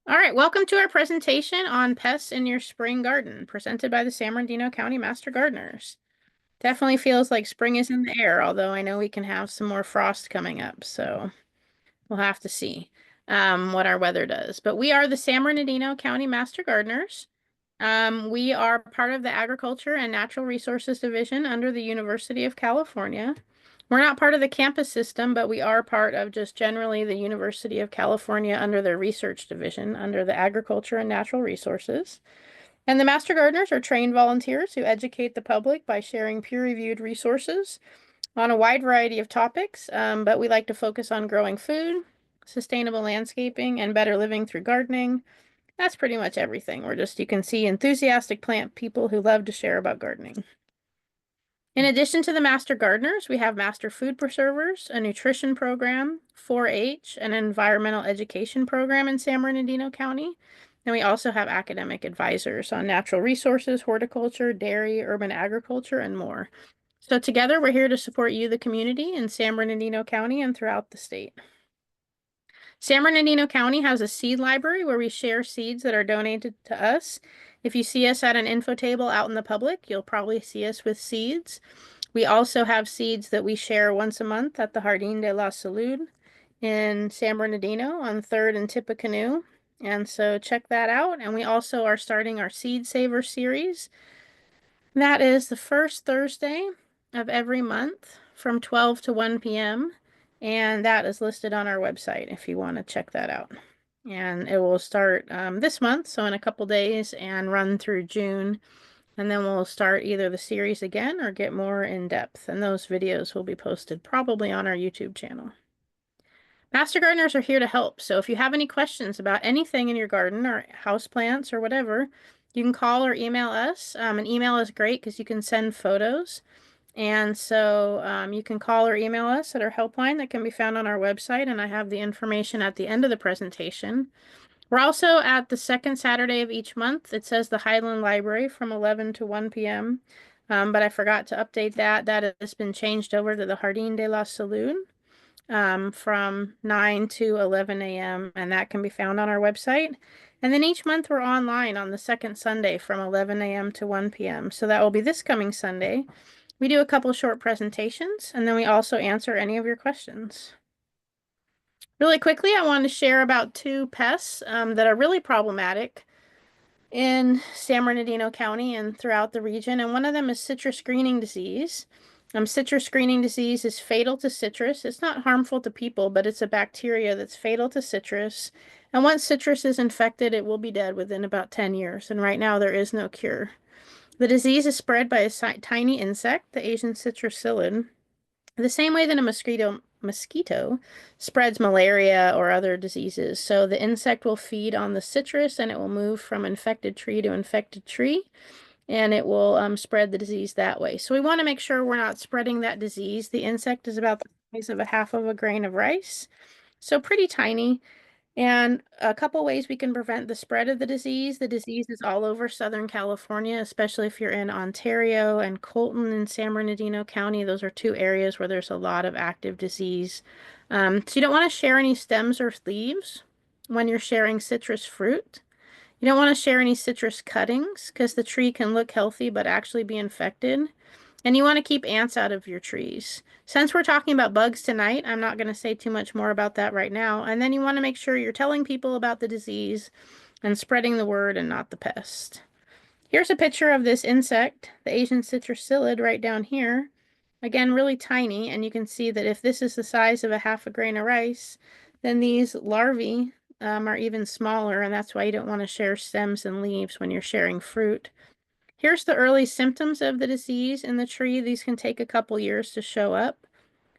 All right, welcome to our presentation on pests in your spring garden, presented by the San Bernardino County Master Gardeners. Definitely feels like spring is in the air, although I know we can have some more frost coming up, so we'll have to see what our weather does. But we are the San Bernardino County Master Gardeners. We are part of the Agriculture and Natural Resources Division under the University of California. We're not part of the campus system, but we are part of just generally the University of California under their research division, under the Agriculture and Natural Resources. And the Master Gardeners are trained volunteers who educate the public by sharing peer-reviewed resources on a wide variety of topics, but we like to focus on growing food, sustainable landscaping, and better living through gardening. That's pretty much everything. You can see enthusiastic plant people who love to share about gardening. In addition to the Master Gardeners, we have Master Food Preservers, a nutrition program, 4-H, an environmental education program in San Bernardino County. And we also have academic advisors on natural resources, horticulture, dairy, urban agriculture, and more. So together, we're here to support you, the community, in San Bernardino County and throughout the state. San Bernardino County has a seed library where we share seeds that are donated to us. If you see us at an info table out in the public, you'll probably see us with seeds. We also have seeds that we share once a month at the Jardín de la Salud in San Bernardino on 3rd and Tippecanoe. And so check that out. And we also are starting our Seed Saver series. That is the first Thursday of every month from 12 to 1 p.m. And that is listed on our website if you want to check that out. And it will start this month, so in a couple days, and run through June. And then we'll start either the series again or get more in depth. And those videos will be posted probably on our YouTube channel. Master gardeners are here to help. So if you have any questions about anything in your garden or house plants or whatever, you can call or email us. An email is great because you can send photos. And so you can call or email us at our helpline that can be found on our website. And I have the information at the end of the presentation. We're also at the second Saturday of each month. It says the Highland Library from 11 to 1 p.m. But I forgot to update that. That has been changed over to the Jardín de la Salud from 9 to 11 a.m. And that can be found on our website. And then each month we're online on the second Sunday from 11 a.m. to 1 p.m. So that will be this coming Sunday. We do a couple short presentations, and then we also answer any of your questions. Really quickly, I wanted to share about two pests that are really problematic in San Bernardino County and throughout the region. And one of them is citrus greening disease. Citrus greening disease is fatal to citrus. It's not harmful to people, but it's a bacteria that's fatal to citrus. And once citrus is infected, it will be dead within about 10 years. And right now, there is no cure. The disease is spread by a tiny insect, the Asian citrus psyllid, the same way that a mosquito spreads malaria or other diseases. So the insect will feed on the citrus and it will move from infected tree to infected tree, and it will spread the disease that way. So we want to make sure we're not spreading that disease. The insect is about the size of a half of a grain of rice, so pretty tiny. And a couple ways we can prevent the spread of the disease. The disease is all over Southern California, especially if you're in Ontario and Colton and San Bernardino County. Those are two areas where there's a lot of active disease. So you don't want to share any stems or leaves when you're sharing citrus fruit. You don't want to share any citrus cuttings because the tree can look healthy but actually be infected. And you want to keep ants out of your trees. Since we're talking about bugs tonight, I'm not going to say too much more about that right now. And then you want to make sure you're telling people about the disease and spreading the word and not the pest. Here's a picture of this insect, the Asian citrus psyllid, right down here. Again, really tiny, and you can see that if this is the size of a half a grain of rice, then these larvae are even smaller, and that's why you don't want to share stems and leaves when you're sharing fruit. Here's the early symptoms of the disease in the tree. These can take a couple years to show up,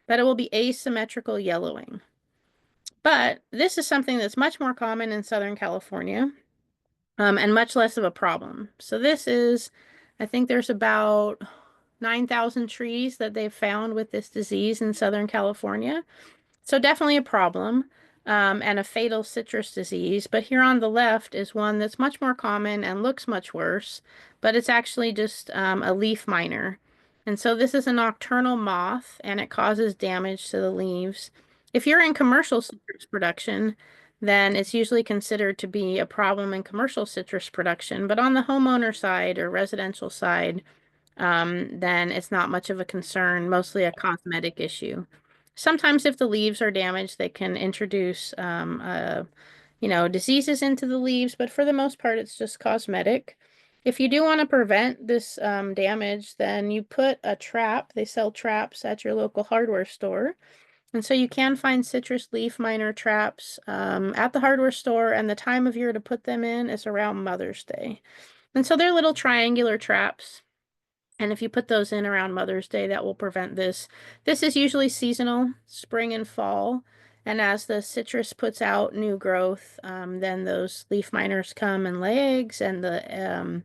but it will be asymmetrical yellowing. But this is something that's much more common in Southern California, and much less of a problem. So this is, I think there's about 9,000 trees that they've found with this disease in Southern California. So definitely a problem, and a fatal citrus disease. But here on the left is one that's much more common and looks much worse, but it's actually just a leaf miner. And so this is a nocturnal moth, and it causes damage to the leaves. If you're in commercial citrus production, then it's usually considered to be a problem in commercial citrus production. But on the homeowner side or residential side, then it's not much of a concern, mostly a cosmetic issue. Sometimes if the leaves are damaged, they can introduce, diseases into the leaves, but for the most part, it's just cosmetic. If you do want to prevent this damage, then you put a trap. They sell traps at your local hardware store. And so you can find citrus leaf miner traps at the hardware store, and the time of year to put them in is around Mother's Day. And so they're little triangular traps. And if you put those in around Mother's Day, that will prevent this. This is usually seasonal, spring and fall. And as the citrus puts out new growth, then those leaf miners come and lay eggs, and the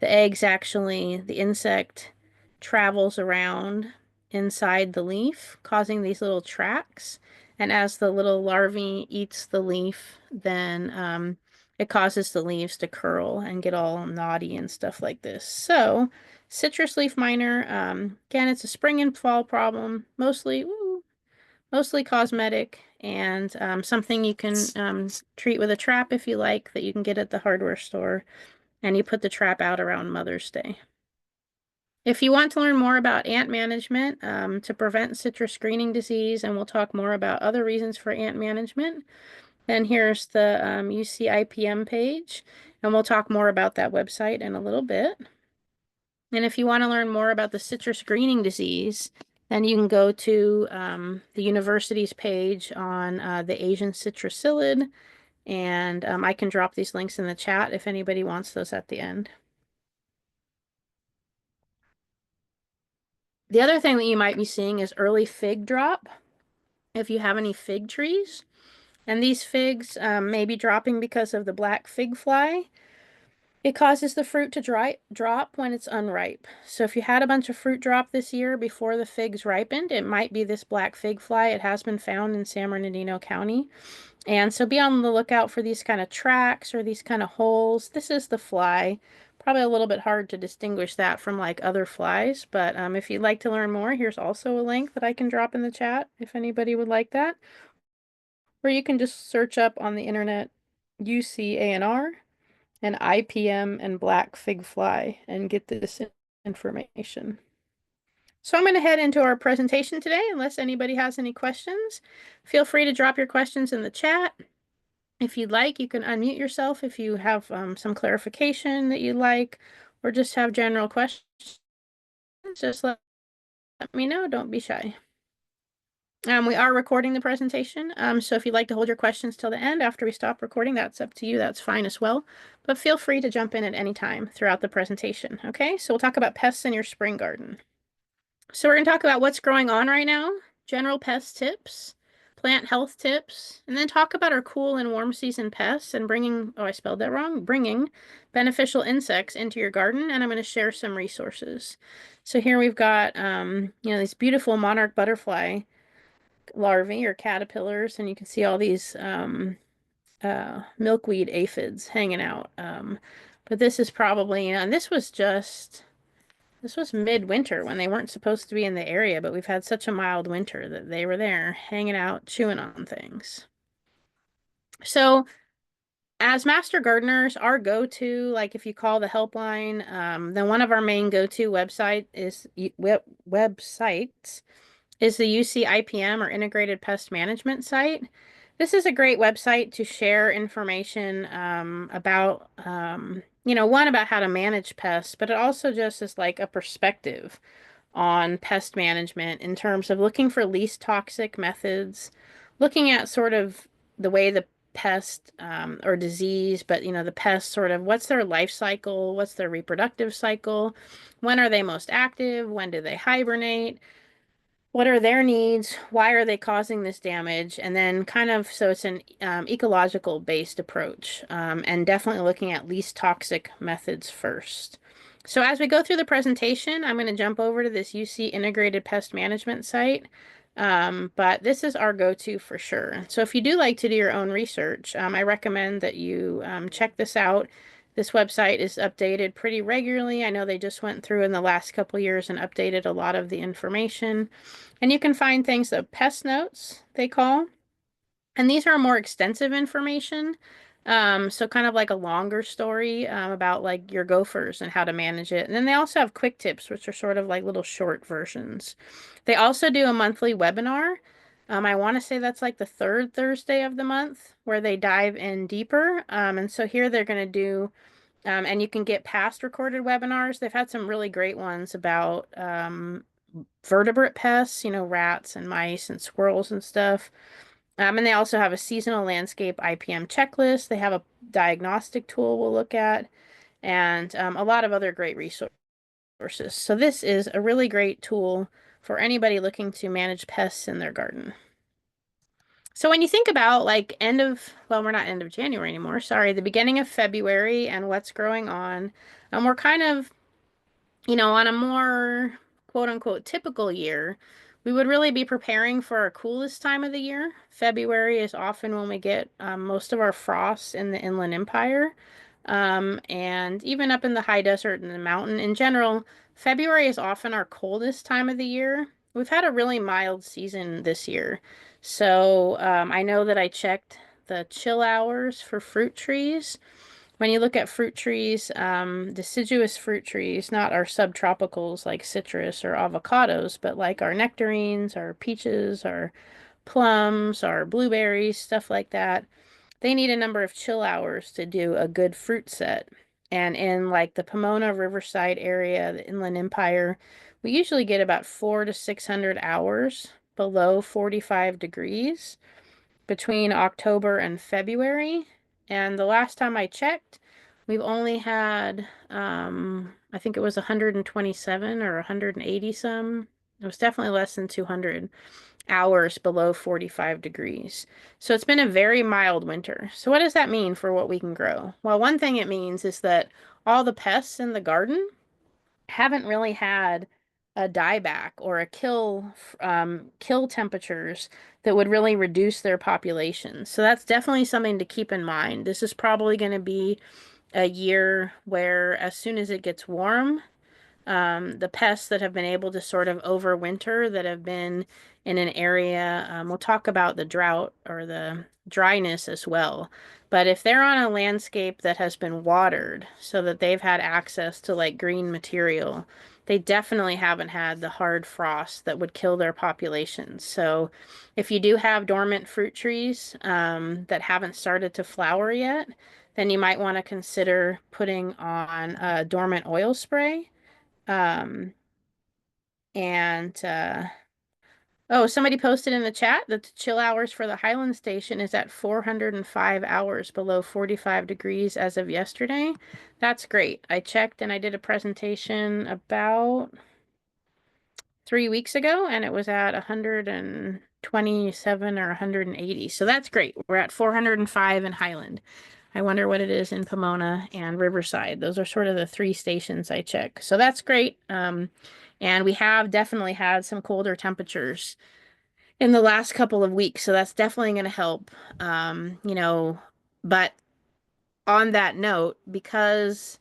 eggs actually, the insect travels around inside the leaf, causing these little tracks. And as the little larvae eats the leaf, then it causes the leaves to curl and get all knotty and stuff like this. So, citrus leaf miner, again, it's a spring and fall problem, mostly cosmetic, and something you can treat with a trap if you like, that you can get at the hardware store. And you put the trap out around Mother's Day. If you want to learn more about ant management to prevent citrus greening disease, and we'll talk more about other reasons for ant management, then here's the UC IPM page, and we'll talk more about that website in a little bit. And if you want to learn more about the citrus greening disease, then you can go to the university's page on the Asian citrusillid, and I can drop these links in the chat if anybody wants those at the end. The other thing that you might be seeing is early fig drop if you have any fig trees. And these figs may be dropping because of the black fig fly. It causes the fruit to drop when it's unripe. So if you had a bunch of fruit drop this year before the figs ripened, it might be this black fig fly. It has been found in San Bernardino County. And so be on the lookout for these kind of tracks or these kind of holes. This is the fly. Probably a little bit hard to distinguish that from like other flies, but if you'd like to learn more, here's also a link that I can drop in the chat if anybody would like that. Or you can just search up on the internet UCANR and IPM and black fig fly and get this information. So I'm going to head into our presentation today, unless anybody has any questions. Feel free to drop your questions in the chat. If you'd like, you can unmute yourself if you have some clarification that you'd like, or just have general questions. Just let me know. Don't be shy. We are recording the presentation, so if you'd like to hold your questions till the end after we stop recording, that's up to you. That's fine as well. But feel free to jump in at any time throughout the presentation. Okay, so we'll talk about pests in your spring garden. So we're going to talk about what's growing on right now, general pest tips, plant health tips, and then talk about our cool and warm season pests and I spelled that wrong, bringing beneficial insects into your garden, and I'm going to share some resources. So here we've got, these beautiful monarch butterfly larvae or caterpillars, and you can see all these milkweed aphids hanging out. But this is probably, and this was midwinter when they weren't supposed to be in the area, but we've had such a mild winter that they were there hanging out, chewing on things. So as master gardeners, our go-to, like if you call the helpline, then one of our main go-to websites is the UC IPM or Integrated Pest Management site. This is a great website to share information about, one about how to manage pests, but it also just is like a perspective on pest management in terms of looking for least toxic methods, looking at sort of the way the pest or disease, but the pest sort of what's their life cycle, what's their reproductive cycle, when are they most active, when do they hibernate, what are their needs? Why are they causing this damage? And then kind of, so it's an ecological based approach and definitely looking at least toxic methods first. So as we go through the presentation, I'm going to jump over to this UC Integrated Pest Management site. But this is our go-to for sure. So if you do like to do your own research, I recommend that you check this out. This website is updated pretty regularly. I know they just went through in the last couple years and updated a lot of the information. And you can find things of pest notes, they call. And these are more extensive information. So kind of like a longer story about like your gophers and how to manage it. And then they also have quick tips, which are sort of like little short versions. They also do a monthly webinar. I want to say that's like the third Thursday of the month where they dive in deeper. And so here they're going to do, and you can get past recorded webinars. They've had some really great ones about vertebrate pests, rats and mice and squirrels and stuff. And they also have a seasonal landscape IPM checklist. They have a diagnostic tool we'll look at, and a lot of other great resources. So this is a really great tool for anybody looking to manage pests in their garden. So when you think about like well, we're not end of January anymore, sorry, the beginning of February and what's growing on, we're kind of on a more quote unquote typical year, we would really be preparing for our coolest time of the year. February is often when we get most of our frosts in the Inland Empire. And even up in the high desert and the mountain in general, February is often our coldest time of the year. We've had a really mild season this year. So I know that I checked the chill hours for fruit trees. When you look at fruit trees, deciduous fruit trees, not our subtropicals like citrus or avocados, but like our nectarines, our peaches, our plums, our blueberries, stuff like that, they need a number of chill hours to do a good fruit set. And in like the Pomona Riverside area, the Inland Empire, we usually get about 400 to 600 hours below 45 degrees between October and February. And the last time I checked, we've only had, I think it was 127 or 180 some. It was definitely less than 200 hours below 45 degrees. So it's been a very mild winter. So what does that mean for what we can grow? Well, one thing it means is that all the pests in the garden haven't really had a dieback or a kill temperatures that would really reduce their population. So that's definitely something to keep in mind. This is probably going to be a year where as soon as it gets warm, the pests that have been able to sort of overwinter that have been in an area, we'll talk about the drought or the dryness as well. But if they're on a landscape that has been watered so that they've had access to like green material, they definitely haven't had the hard frost that would kill their populations. So if you do have dormant fruit trees that haven't started to flower yet, then you might want to consider putting on a dormant oil spray. Um, and oh, somebody posted in the chat that the chill hours for the Highland Station is at 405 hours below 45 degrees as of yesterday. That's great. I checked and I did a presentation about 3 weeks ago and it was at 127 or 180. So that's great. We're at 405 in Highland. I wonder what it is in Pomona and Riverside. Those are sort of the three stations I check. So that's great. And we have definitely had some colder temperatures in the last couple of weeks. So that's definitely going to help. But on that note, because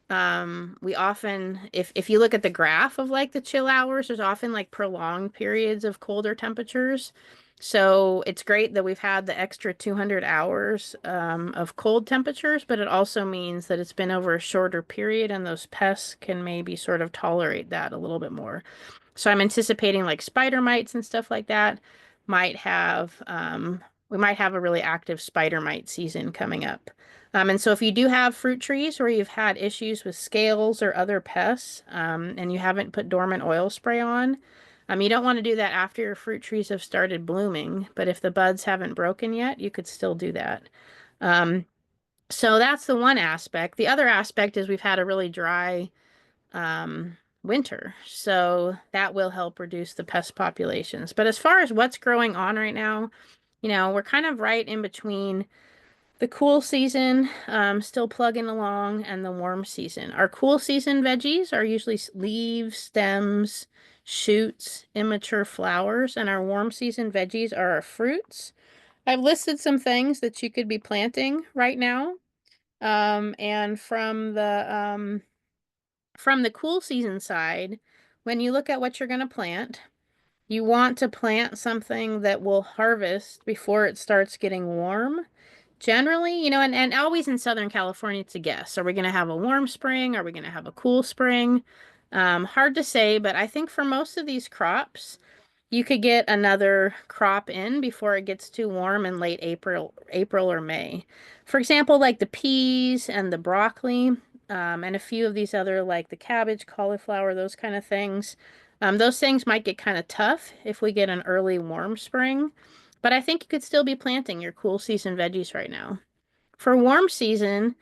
we often, if you look at the graph of like the chill hours, there's often like prolonged periods of colder temperatures. So it's great that we've had the extra 200 hours of cold temperatures, but it also means that it's been over a shorter period and those pests can maybe sort of tolerate that a little bit more. So I'm anticipating like spider mites and stuff like that might have we might have a really active spider mite season coming up. And so if you do have fruit trees where you've had issues with scales or other pests, and you haven't put dormant oil spray on, you don't want to do that after your fruit trees have started blooming, but if the buds haven't broken yet, you could still do that. Um, so that's the one aspect. The other aspect is we've had a really dry winter. So that will help reduce the pest populations. But as far as what's growing on right now, we're kind of right in between the cool season, still plugging along, and the warm season. Our cool season veggies are usually leaves, stems, shoots, immature flowers, and our warm season veggies are our fruits. I've listed some things that you could be planting right now. And from the cool season side, when you look at what you're going to plant, You want to plant something that will harvest before it starts getting warm. Generally, and always in Southern California, it's a guess. Are we going to have a warm spring? Are we going to have a cool spring? Hard to say, but I think for most of these crops, you could get another crop in before it gets too warm in late April or May. For example, like the peas and the broccoli, and a few of these other like the cabbage, cauliflower, those kind of things. Those things might get kind of tough if we get an early warm spring, but I think you could still be planting your cool season veggies right now. For warm season,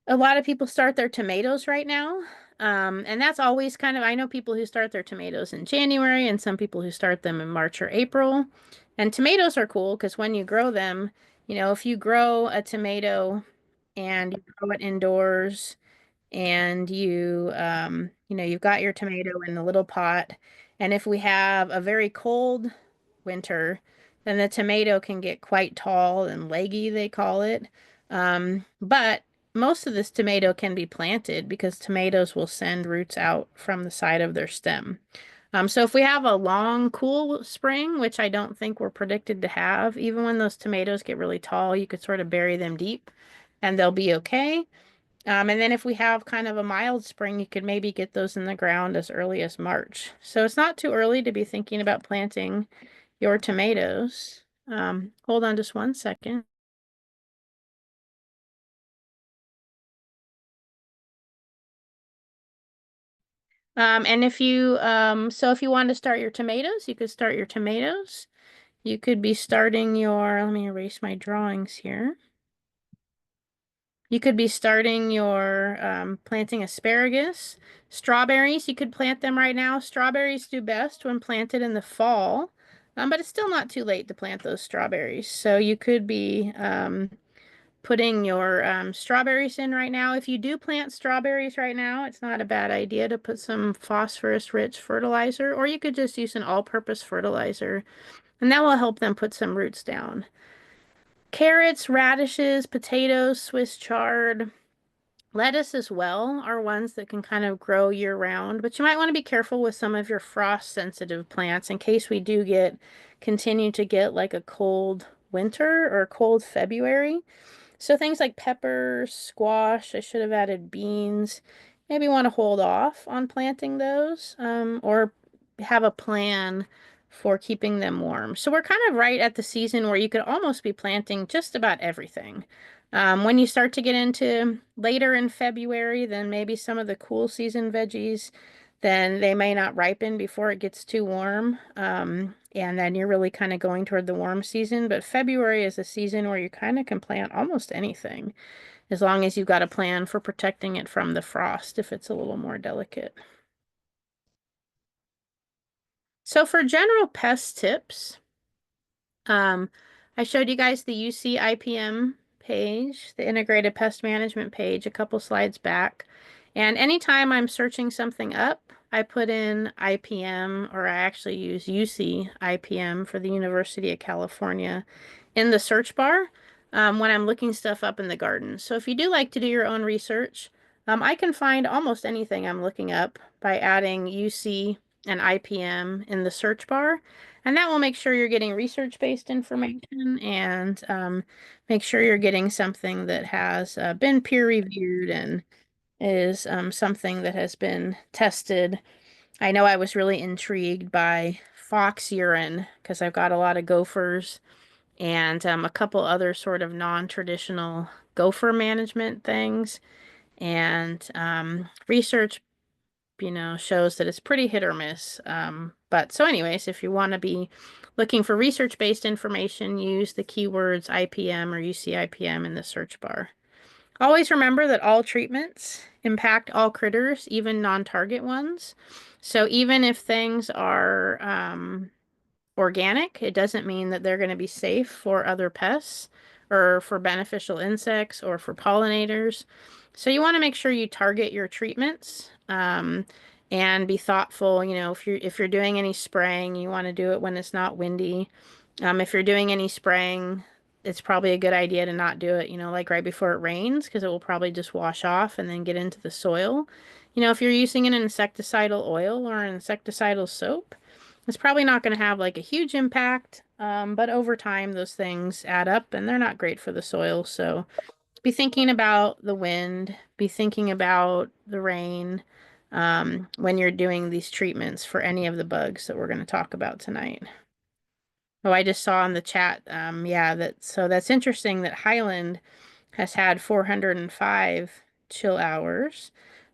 a lot of people start their tomatoes right now. And that's always kind of, I know people who start their tomatoes in January and some people who start them in March or April. And tomatoes are cool because when you grow them, if you grow a tomato and you grow it indoors and you've got your tomato in the little pot, and if we have a very cold winter, then the tomato can get quite tall and leggy, they call it. But most of this tomato can be planted because tomatoes will send roots out from the side of their stem. So if we have a long, cool spring, which I don't think we're predicted to have, even when those tomatoes get really tall, you could sort of bury them deep and they'll be okay. And then if we have kind of a mild spring, you could maybe get those in the ground as early as March. So it's not too early to be thinking about planting your tomatoes. Hold on just one second. And so if you want to start your tomatoes, you could start your tomatoes. You could be starting let me erase my drawings here. You could be starting your planting asparagus. Strawberries, you could plant them right now. Strawberries do best when planted in the fall, but it's still not too late to plant those strawberries. So you could be putting your strawberries in right now. If you do plant strawberries right now, it's not a bad idea to put some phosphorus-rich fertilizer, or you could just use an all-purpose fertilizer, and that will help them put some roots down. Carrots, radishes, potatoes, Swiss chard, lettuce as well are ones that can kind of grow year round, but you might want to be careful with some of your frost sensitive plants in case we do continue to get like a cold winter or a cold February. So things like peppers, squash, I should have added beans. Maybe want to hold off on planting those, or have a plan for keeping them warm. So we're kind of right at the season where you could almost be planting just about everything. When you start to get into later in February, then maybe some of the cool season veggies, then they may not ripen before it gets too warm. And then you're really kind of going toward the warm season. But February is a season where you kind of can plant almost anything, as long as you've got a plan for protecting it from the frost if it's a little more delicate. So for general pest tips, Um, I showed you guys the UC IPM page, the Integrated Pest Management page, a couple slides back. And anytime I'm searching something up, I put in IPM, or I actually use UC IPM for the University of California in the search bar when I'm looking stuff up in the garden. So if you do like to do your own research, I can find almost anything I'm looking up by adding UC and IPM in the search bar. And that will make sure you're getting research-based information and make sure you're getting something that has been peer-reviewed and is something that has been tested. I know I was really intrigued by fox urine because I've got a lot of gophers and a couple other sort of non-traditional gopher management things. And research shows that it's pretty hit or miss. But so anyways, if you want to be looking for research-based information, use the keywords IPM or UCIPM in the search bar. Always remember that all treatments impact all critters, even non-target ones. So even if things are organic, it doesn't mean that they're going to be safe for other pests or for beneficial insects or for pollinators. So you want to make sure you target your treatments and be thoughtful. If you're doing any spraying, you want to do it when it's not windy. If you're doing any spraying, it's probably a good idea to not do it, like right before it rains, because it will probably just wash off and then get into the soil. If you're using an insecticidal oil or an insecticidal soap, It's probably not going to have like a huge impact, but over time, those things add up and they're not great for the soil. So be thinking about the wind, be thinking about the rain, when you're doing these treatments for any of the bugs that we're going to talk about tonight. Oh, I just saw in the chat, yeah, that's interesting that Highland has had 405 chill hours,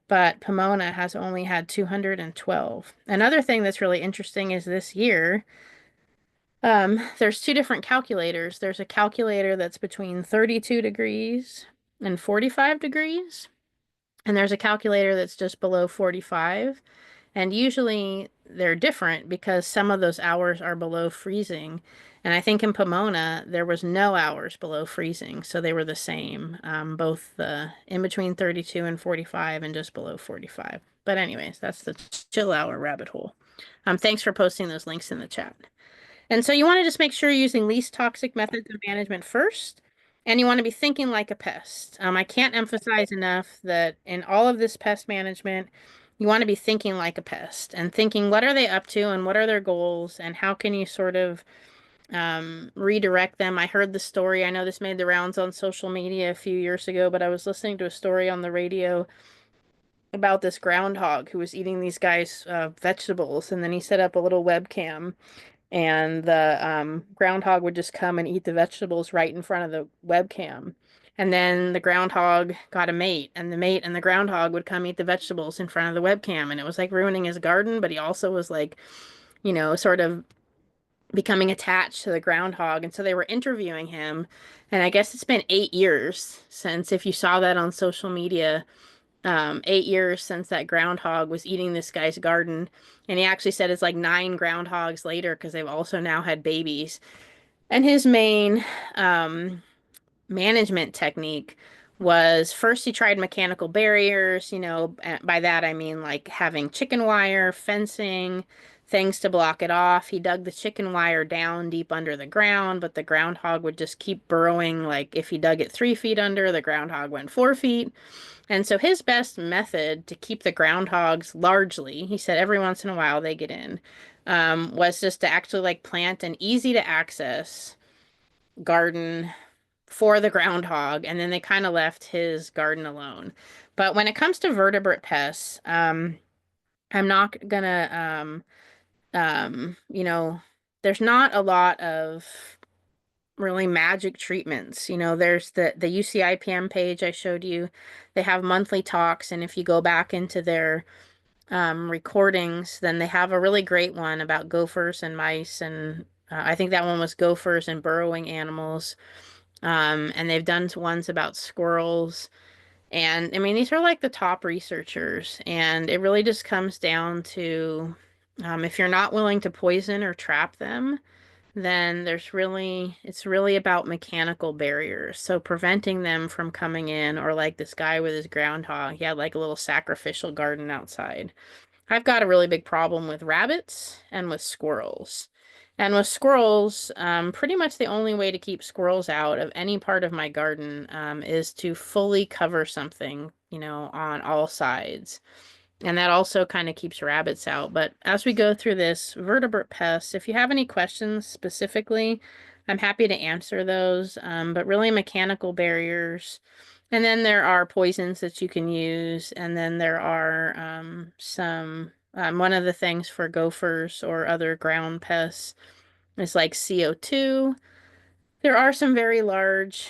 but Pomona has only had 212. Another thing that's really interesting is this year, there's two different calculators. There's a calculator that's between 32 degrees and 45 degrees, and there's a calculator that's just below 45. And usually they're different because some of those hours are below freezing. And I think in Pomona, there was no hours below freezing. So they were the same, both in between 32 and 45 and just below 45. But anyways, that's the chill hour rabbit hole. Thanks for posting those links in the chat. And so you want to just make sure you're using least toxic methods of management first, and you want to be thinking like a pest. I can't emphasize enough that in all of this pest management, you want to be thinking like a pest and thinking what are they up to and what are their goals and how can you sort of redirect them. I heard the story. I know this made the rounds on social media a few years ago, but I was listening to a story on the radio about this groundhog who was eating these guys' vegetables, and then he set up a little webcam and the groundhog would just come and eat the vegetables right in front of the webcam. And then the groundhog got a mate, and the mate and the groundhog would come eat the vegetables in front of the webcam. And it was like ruining his garden, but he also was like, sort of becoming attached to the groundhog. And so they were interviewing him. And I guess it's been 8 years since, if you saw that on social media, 8 years since that groundhog was eating this guy's garden. And he actually said it's like 9 groundhogs later because they've also now had babies. And his main management technique was first he tried mechanical barriers, by that I mean like having chicken wire, fencing, things to block it off. He dug the chicken wire down deep under the ground, but the groundhog would just keep burrowing. Like if he dug it 3 feet under, the groundhog went 4 feet. And so his best method to keep the groundhogs largely, he said every once in a while they get in, was just to actually like plant an easy to access garden for the groundhog, and then they kind of left his garden alone. But when it comes to vertebrate pests, I'm not gonna, there's not a lot of really magic treatments. There's the UCIPM page I showed you. They have monthly talks, and if you go back into their recordings, then they have a really great one about gophers and mice, and I think that one was gophers and burrowing animals. And they've done ones about squirrels. And I mean, these are like the top researchers, and it really just comes down to if you're not willing to poison or trap them, then it's really about mechanical barriers. So preventing them from coming in, or like this guy with his groundhog, he had like a little sacrificial garden outside. I've got a really big problem with rabbits and with squirrels. And with squirrels, pretty much the only way to keep squirrels out of any part of my garden is to fully cover something, on all sides. And that also kind of keeps rabbits out. But as we go through this vertebrate pests, if you have any questions specifically, I'm happy to answer those. But really mechanical barriers. And then there are poisons that you can use. And then there are one of the things for gophers or other ground pests is like CO2. There are some very large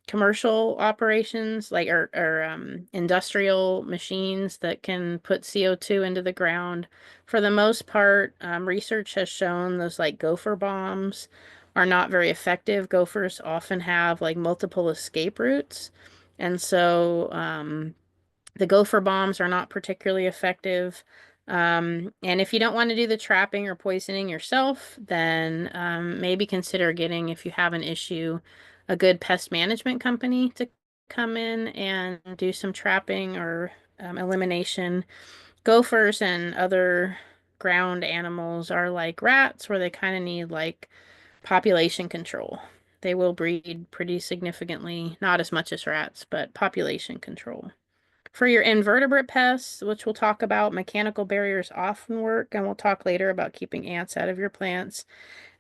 commercial operations, like or industrial machines that can put CO2 into the ground. For the most part, research has shown those like gopher bombs are not very effective. Gophers often have like multiple escape routes, and so the gopher bombs are not particularly effective. And if you don't want to do the trapping or poisoning yourself, then maybe consider getting, if you have an issue, a good pest management company to come in and do some trapping or elimination. Gophers and other ground animals are like rats, where they kind of need like population control. They will breed pretty significantly, not as much as rats, but population control. For your invertebrate pests, which we'll talk about, mechanical barriers often work, and we'll talk later about keeping ants out of your plants.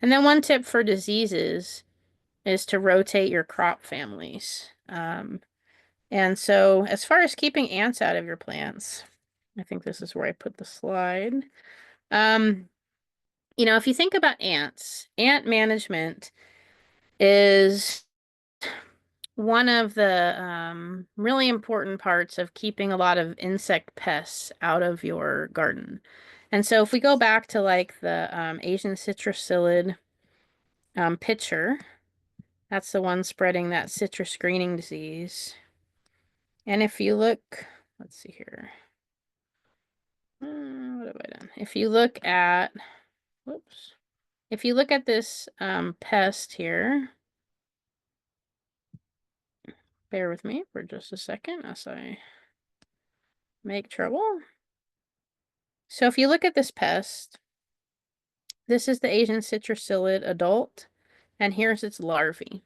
And then one tip for diseases is to rotate your crop families. And so as far as keeping ants out of your plants, I think this is where I put the slide. Um, if you think about ants, ant management is one of the really important parts of keeping a lot of insect pests out of your garden. And so if we go back to like the Asian citrusillid pitcher, that's the one spreading that citrus greening disease. And if you look, let's see here. What have I done? If you look at, whoops. If you look at this pest here, bear with me for just a second as I make trouble. So if you look at this pest, this is the Asian citrusillid adult, and here's its larvae.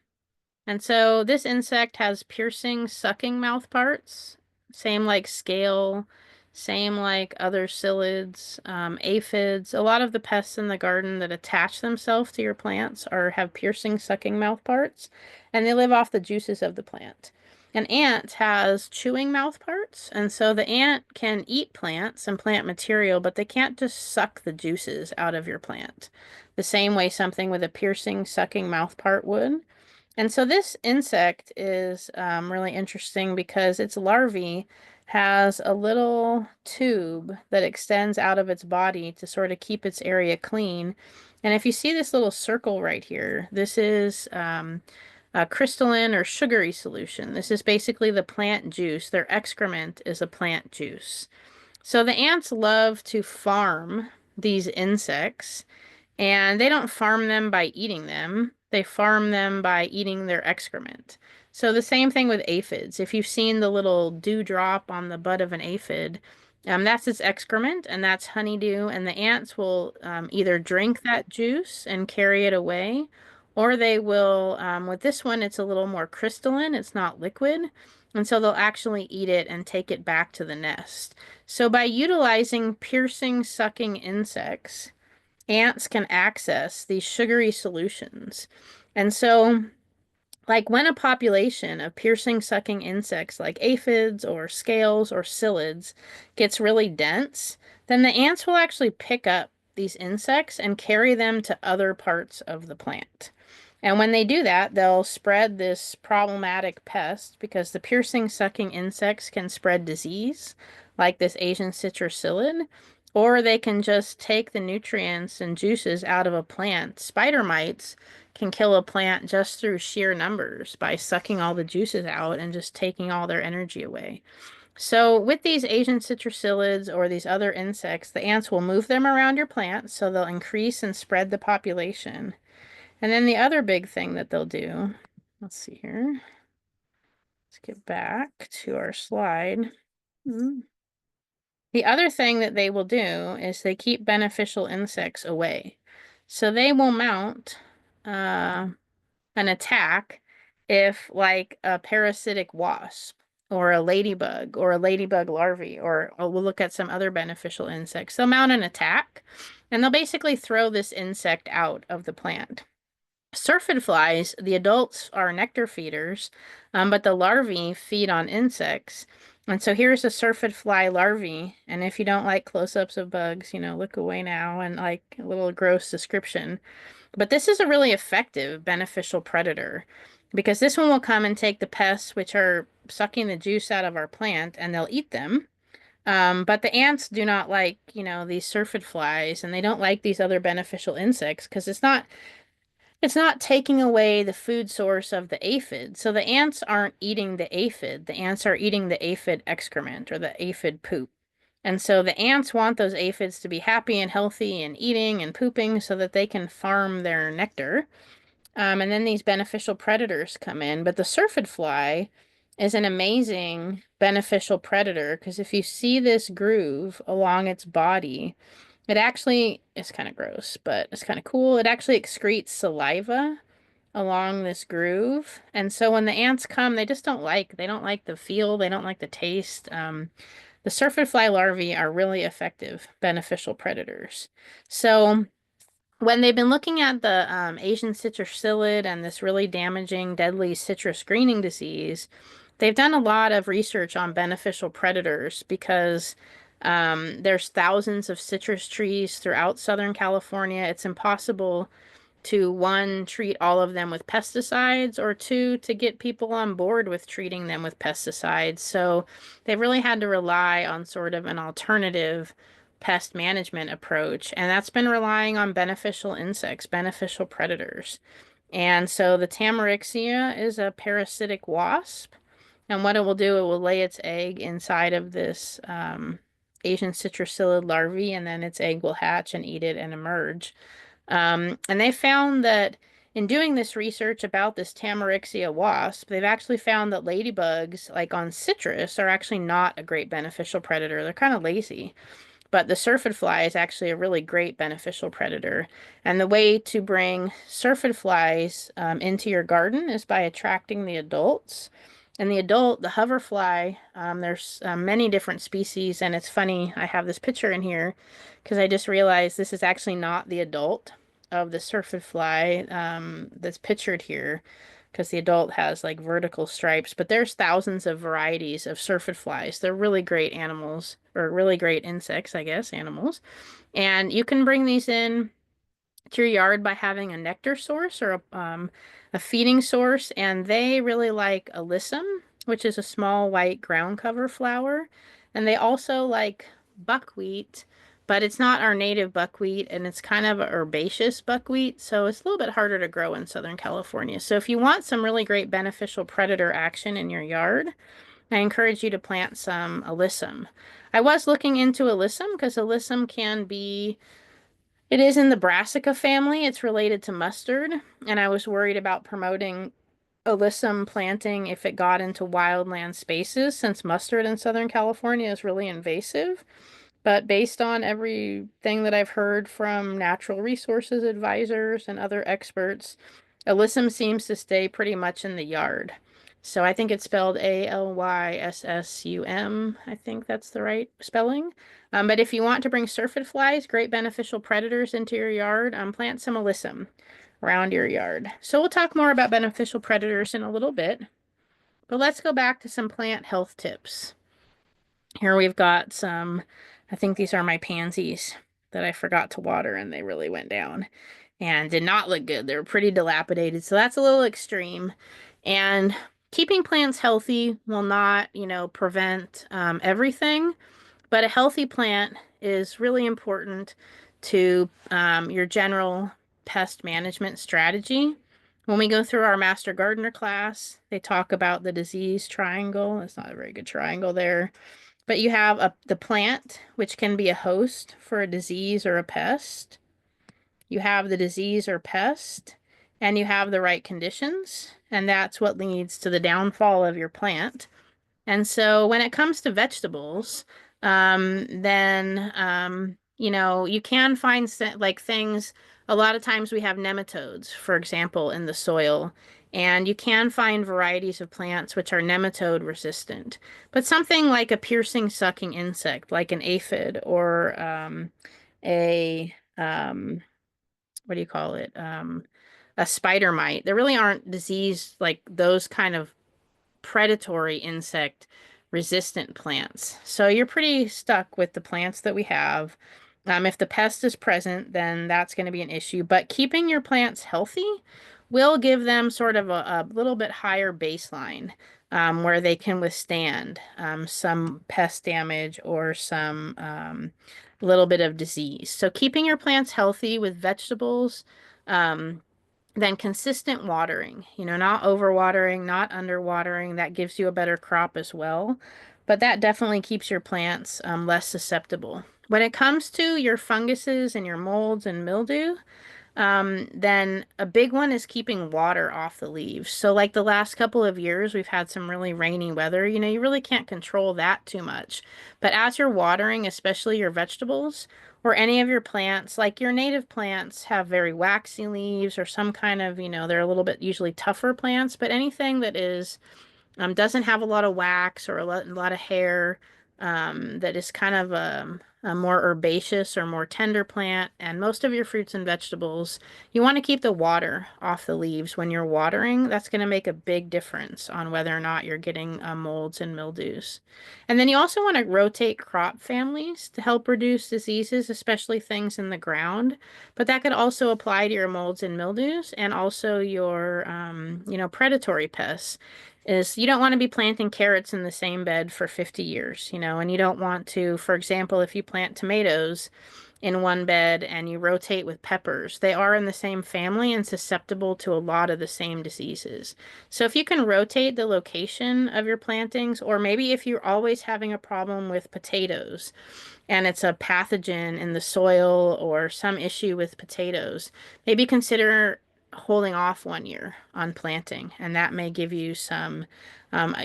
And so this insect has piercing, sucking mouth parts, same like scale, same like other psyllids, aphids. A lot of the pests in the garden that attach themselves to your plants have piercing, sucking mouth parts, and they live off the juices of the plant. An ant has chewing mouth parts, and so the ant can eat plants and plant material, but they can't just suck the juices out of your plant the same way something with a piercing, sucking mouth part would. And so this insect is really interesting because its larvae has a little tube that extends out of its body to sort of keep its area clean. And if you see this little circle right here, this is a crystalline or sugary solution. This is basically the plant juice. Their excrement is a plant juice. So the ants love to farm these insects, and they don't farm them by eating them. They farm them by eating their excrement. So the same thing with aphids. If you've seen the little dewdrop on the butt of an aphid, that's its excrement, and that's honeydew. And the ants will either drink that juice and carry it away, or they will, with this one, it's a little more crystalline. It's not liquid. And so they'll actually eat it and take it back to the nest. So by utilizing piercing, sucking insects, ants can access these sugary solutions. And so, like when a population of piercing sucking insects like aphids or scales or psyllids gets really dense, then the ants will actually pick up these insects and carry them to other parts of the plant. And when they do that, they'll spread this problematic pest because the piercing sucking insects can spread disease, like this Asian citrusillid, or they can just take the nutrients and juices out of a plant. Spider mites can kill a plant just through sheer numbers by sucking all the juices out and just taking all their energy away. So with these Asian citrusyllids or these other insects, the ants will move them around your plant, so they'll increase and spread the population. And then the other big thing that they'll do, let's see here. Let's get back to our slide. The other thing that they will do is they keep beneficial insects away. So they will mount an attack if like a parasitic wasp or a ladybug larvae, or we'll look at some other beneficial insects. They'll mount an attack and they'll basically throw this insect out of the plant. Syrphid flies, the adults are nectar feeders, but the larvae feed on insects. And so here's a syrphid fly larvae. And if you don't like close-ups of bugs, look away now and like a little gross description. But this is a really effective beneficial predator because this one will come and take the pests which are sucking the juice out of our plant and they'll eat them. But the ants do not like, these syrphid flies, and they don't like these other beneficial insects because it's not taking away the food source of the aphid. So the ants aren't eating the aphid. The ants are eating the aphid excrement or the aphid poop. And so the ants want those aphids to be happy and healthy and eating and pooping so that they can farm their nectar. And then these beneficial predators come in. But the syrphid fly is an amazing beneficial predator because if you see this groove along its body, it actually is kind of gross, but it's kind of cool. It actually excretes saliva along this groove. And so when the ants come, they don't like the feel, they don't like the taste. The syrphid fly larvae are really effective beneficial predators. So when they've been looking at the Asian citrus and this really damaging, deadly citrus greening disease, they've done a lot of research on beneficial predators because there's thousands of citrus trees throughout Southern California. It's impossible to one, treat all of them with pesticides, or two, to get people on board with treating them with pesticides. So they really had to rely on sort of an alternative pest management approach, and that's been relying on beneficial insects, beneficial predators. And so the Tamarixia is a parasitic wasp, and what it will do, it will lay its egg inside of this Asian citrusillid larvae, and then its egg will hatch and eat it and emerge. And they found that in doing this research about this Tamarixia wasp, they've actually found that ladybugs, like on citrus, are actually not a great beneficial predator. They're kind of lazy. But the syrphid fly is actually a really great beneficial predator. And the way to bring syrphid flies into your garden is by attracting the adults. And the hoverfly, there's many different species. And it's funny, I have this picture in here because I just realized this is actually not the adult of the syrphid fly that's pictured here, because the adult has like vertical stripes, but there's thousands of varieties of syrphid flies. They're really great animals, or really great insects, I guess, animals. And you can bring these in to your yard by having a nectar source or a feeding source, and they really like alyssum, which is a small white ground cover flower. And they also like buckwheat, but it's not our native buckwheat, and it's kind of a herbaceous buckwheat, so it's a little bit harder to grow in Southern California. So if you want some really great beneficial predator action in your yard, I encourage you to plant some alyssum. I was looking into alyssum because alyssum can be, it is in the brassica family. It's related to mustard, and I was worried about promoting alyssum planting if it got into wildland spaces, since mustard in Southern California is really invasive. But based on everything that I've heard from natural resources advisors and other experts, alyssum seems to stay pretty much in the yard. So I think it's spelled Alyssum. I think that's the right spelling. But if you want to bring syrphid flies, great beneficial predators, into your yard, plant some alyssum around your yard. So we'll talk more about beneficial predators in a little bit. But let's go back to some plant health tips. Here we've got some, I think these are my pansies that I forgot to water, and they really went down and did not look good. They were pretty dilapidated. So that's a little extreme. And keeping plants healthy will not, prevent everything, but a healthy plant is really important to your general pest management strategy. When we go through our Master Gardener class, they talk about the disease triangle. It's not a very good triangle there. But you have the plant, which can be a host for a disease or a pest. You have the disease or pest, and you have the right conditions, and that's what leads to the downfall of your plant. And so when it comes to vegetables, then you can find like things. A lot of times we have nematodes, for example, in the soil, and you can find varieties of plants which are nematode resistant. But something like a piercing sucking insect, like an aphid, or a what do you call it? A spider mite. There really aren't disease like those kind of predatory insect resistant plants. So you're pretty stuck with the plants that we have. If the pest is present, then that's going to be an issue. But keeping your plants healthy will give them sort of a little bit higher baseline, where they can withstand some pest damage or some little bit of disease. So keeping your plants healthy with vegetables, um, then consistent watering, not overwatering, not underwatering. That gives you a better crop as well. But that definitely keeps your plants less susceptible. When it comes to your funguses and your molds and mildew, Then a big one is keeping water off the leaves. So like the last couple of years, we've had some really rainy weather. You really can't control that too much. But as you're watering, especially your vegetables or any of your plants, like your native plants have very waxy leaves or some kind of, they're a little bit usually tougher plants, but anything that is doesn't have a lot of wax or a lot of hair, that is kind of a more herbaceous or more tender plant. And most of your fruits and vegetables, you want to keep the water off the leaves when you're watering. That's going to make a big difference on whether or not you're getting molds and mildews. And then you also want to rotate crop families to help reduce diseases, especially things in the ground. But that could also apply to your molds and mildews and also your, predatory pests is you don't want to be planting carrots in the same bed for 50 years, and you don't want to, for example, if you plant tomatoes in one bed and you rotate with peppers, they are in the same family and susceptible to a lot of the same diseases. So if you can rotate the location of your plantings, or maybe if you're always having a problem with potatoes, and it's a pathogen in the soil or some issue with potatoes, maybe consider holding off 1 year on planting, and that may give you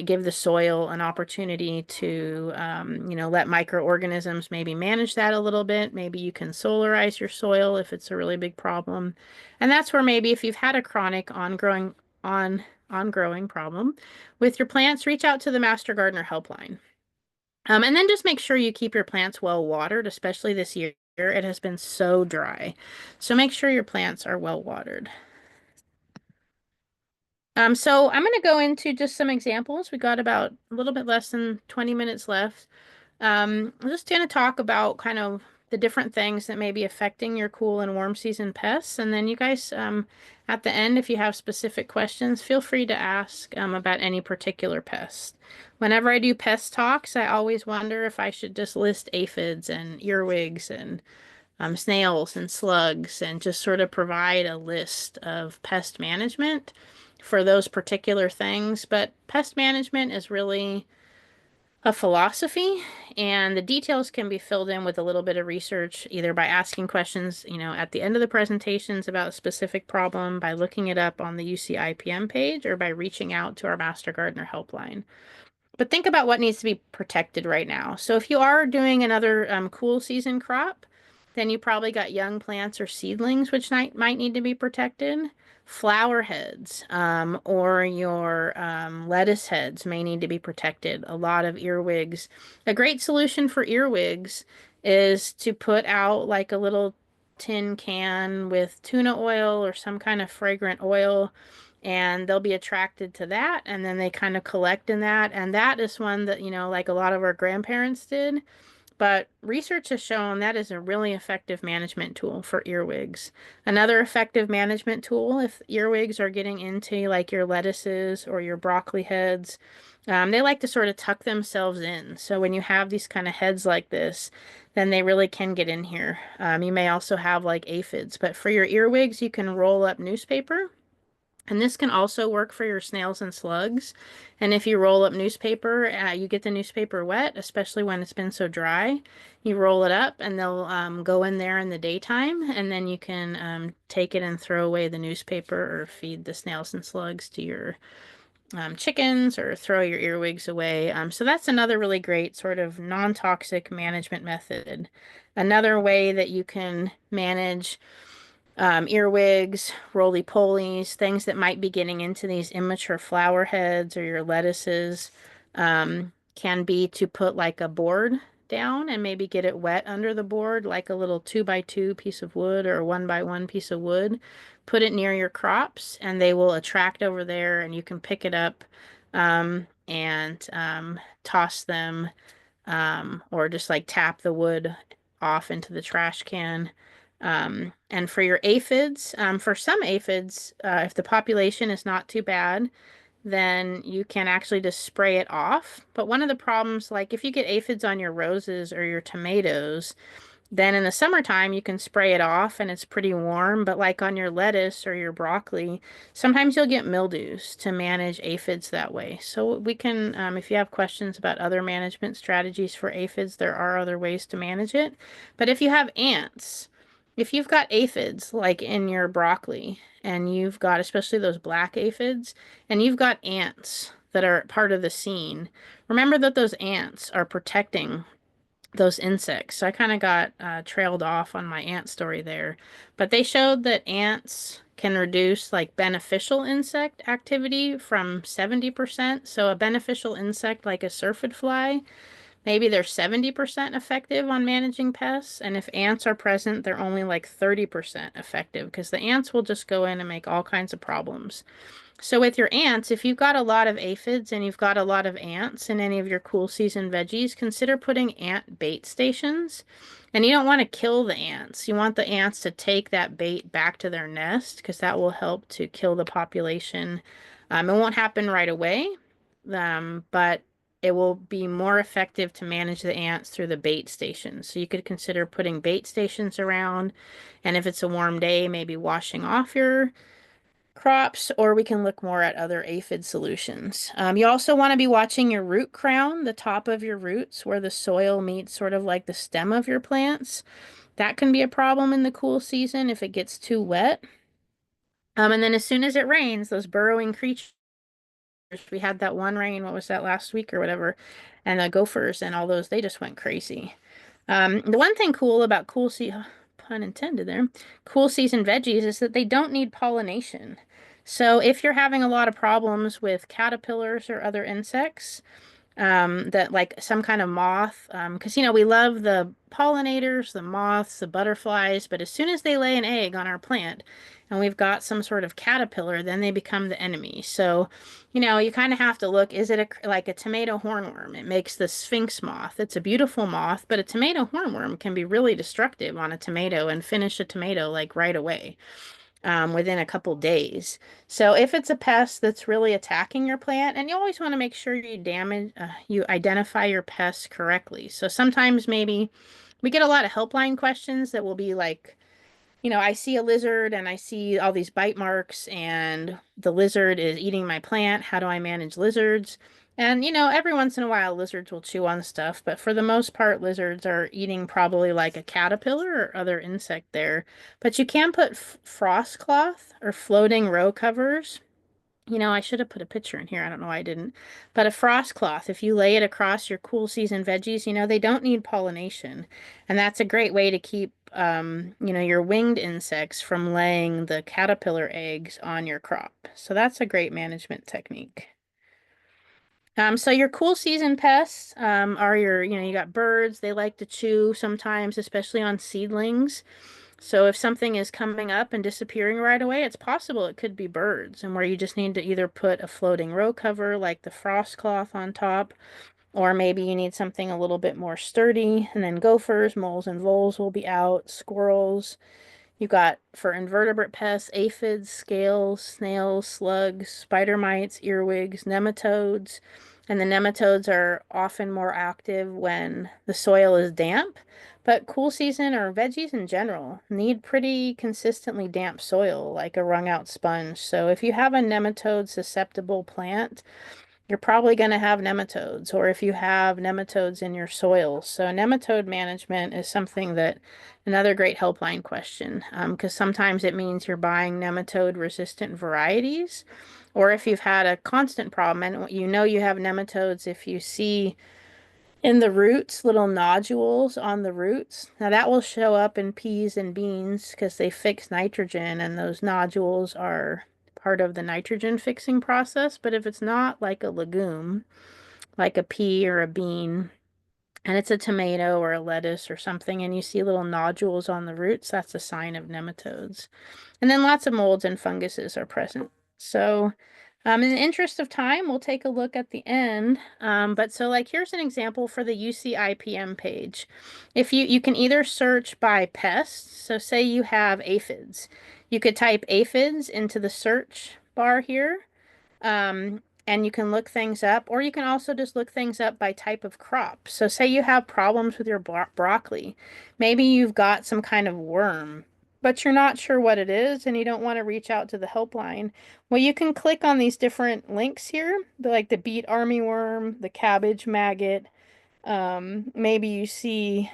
give the soil an opportunity to, let microorganisms maybe manage that a little bit. Maybe you can solarize your soil if it's a really big problem. And that's where maybe if you've had a chronic ongrowing problem with your plants, reach out to the Master Gardener helpline. And then just make sure you keep your plants well watered, especially this year. It has been so dry. So make sure your plants are well watered. So I'm going to go into just some examples. We got about a little bit less than 20 minutes left. I'm just going to talk about kind of the different things that may be affecting your cool and warm season pests. And then you guys, at the end, if you have specific questions, feel free to ask about any particular pest. Whenever I do pest talks, I always wonder if I should just list aphids and earwigs and snails and slugs and just sort of provide a list of pest management for those particular things. But pest management is really a philosophy, and the details can be filled in with a little bit of research, either by asking questions, at the end of the presentations about a specific problem, by looking it up on the UC IPM page, or by reaching out to our Master Gardener helpline. But think about what needs to be protected right now. So if you are doing another cool season crop, then you probably got young plants or seedlings which might need to be protected. Flower heads or your lettuce heads may need to be protected. A lot of earwigs. A great solution for earwigs is to put out like a little tin can with tuna oil or some kind of fragrant oil, and they'll be attracted to that, and then they kind of collect in that. And that is one that, like a lot of our grandparents did. But research has shown that is a really effective management tool for earwigs. Another effective management tool, if earwigs are getting into like your lettuces or your broccoli heads, they like to sort of tuck themselves in. So when you have these kind of heads like this, then they really can get in here. You may also have like aphids, but for your earwigs, you can roll up newspaper, and this can also work for your snails and slugs. And if you roll up newspaper, you get the newspaper wet, especially when it's been so dry. You roll it up and they'll go in there in the daytime, and then you can take it and throw away the newspaper or feed the snails and slugs to your chickens or throw your earwigs away. So that's another really great sort of non-toxic management method. Another way that you can manage earwigs, roly-polies, things that might be getting into these immature flower heads or your lettuces, can be to put like a board down and maybe get it wet under the board, like a little 2x2 piece of wood or a 1x1 piece of wood. Put it near your crops and they will attract over there, and you can pick it up and toss them, or just like tap the wood off into the trash can. And for your aphids, for some aphids, if the population is not too bad, then you can actually just spray it off. But one of the problems, like if you get aphids on your roses or your tomatoes, then in the summertime you can spray it off and it's pretty warm. But like on your lettuce or your broccoli, sometimes you'll get mildews to manage aphids that way. So we can, if you have questions about other management strategies for aphids, there are other ways to manage it. But if you have ants, If you've got aphids like in your broccoli, and you've got especially those black aphids, and you've got ants that are part of the scene, remember that those ants are protecting those insects. So I kind of got trailed off on my ant story there. But they showed that ants can reduce like beneficial insect activity from 70%. So a beneficial insect like a syrphid fly, maybe they're 70% effective on managing pests. And if ants are present, they're only like 30% effective because the ants will just go in and make all kinds of problems. So with your ants, if you've got a lot of aphids and you've got a lot of ants in any of your cool season veggies, consider putting ant bait stations. And you don't want to kill the ants. You want the ants to take that bait back to their nest because that will help to kill the population. It won't happen right away, but it will be more effective to manage the ants through the bait stations. So you could consider putting bait stations around, and if it's a warm day, maybe washing off your crops, or we can look more at other aphid solutions. You also want to be watching your root crown, the top of your roots, where the soil meets sort of like the stem of your plants. That can be a problem in the cool season if it gets too wet. And then as soon as it rains, those burrowing creatures, we had that one rain, what was that, last week or whatever, and the gophers and all those, they just went crazy. The one thing cool about pun intended there, cool season veggies is that they don't need pollination. So if you're having a lot of problems with caterpillars or other insects, that like some kind of moth, because we love the pollinators, the moths, the butterflies, but as soon as they lay an egg on our plant and we've got some sort of caterpillar, then they become the enemy. So, you kind of have to look, is it like a tomato hornworm? It makes the sphinx moth. It's a beautiful moth, but a tomato hornworm can be really destructive on a tomato and finish a tomato like right away, within a couple days. So if it's a pest that's really attacking your plant, and you always want to make sure you identify your pests correctly. So sometimes maybe we get a lot of helpline questions that will be like, I see a lizard and I see all these bite marks and the lizard is eating my plant. How do I manage lizards? And, every once in a while lizards will chew on stuff, but for the most part, lizards are eating probably like a caterpillar or other insect there. But you can put frost cloth or floating row covers. I should have put a picture in here. I don't know why I didn't. But a frost cloth, if you lay it across your cool season veggies, they don't need pollination. And that's a great way to keep, your winged insects from laying the caterpillar eggs on your crop. So that's a great management technique. So your cool season pests, are you got birds. They like to chew sometimes, especially on seedlings. So if something is coming up and disappearing right away, it's possible it could be birds, and where you just need to either put a floating row cover like the frost cloth on top, or maybe you need something a little bit more sturdy. And then gophers, moles, and voles will be out, squirrels. You got for invertebrate pests, aphids, scales, snails, slugs, spider mites, earwigs, nematodes. And the nematodes are often more active when the soil is damp. But cool season or veggies in general need pretty consistently damp soil, like a wrung out sponge. So if you have a nematode susceptible plant, you're probably going to have nematodes, or if you have nematodes in your soil. So nematode management is something that another great helpline question, because sometimes it means you're buying nematode resistant varieties, or if you've had a constant problem and you have nematodes if you see in the roots little nodules on the roots. Now that will show up in peas and beans because they fix nitrogen, and those nodules are part of the nitrogen fixing process. But if it's not like a legume, like a pea or a bean, and it's a tomato or a lettuce or something, and you see little nodules on the roots, that's a sign of nematodes. And then lots of molds and funguses are present. So, in the interest of time, we'll take a look at the end. But so like here's an example for the UCIPM page. If you can either search by pests, so say you have aphids. You could type aphids into the search bar here. And you can look things up, or you can also just look things up by type of crop. So say you have problems with your broccoli. Maybe you've got some kind of worm, but you're not sure what it is and you don't want to reach out to the helpline. Well, you can click on these different links here, like the beet armyworm, the cabbage maggot. Maybe you see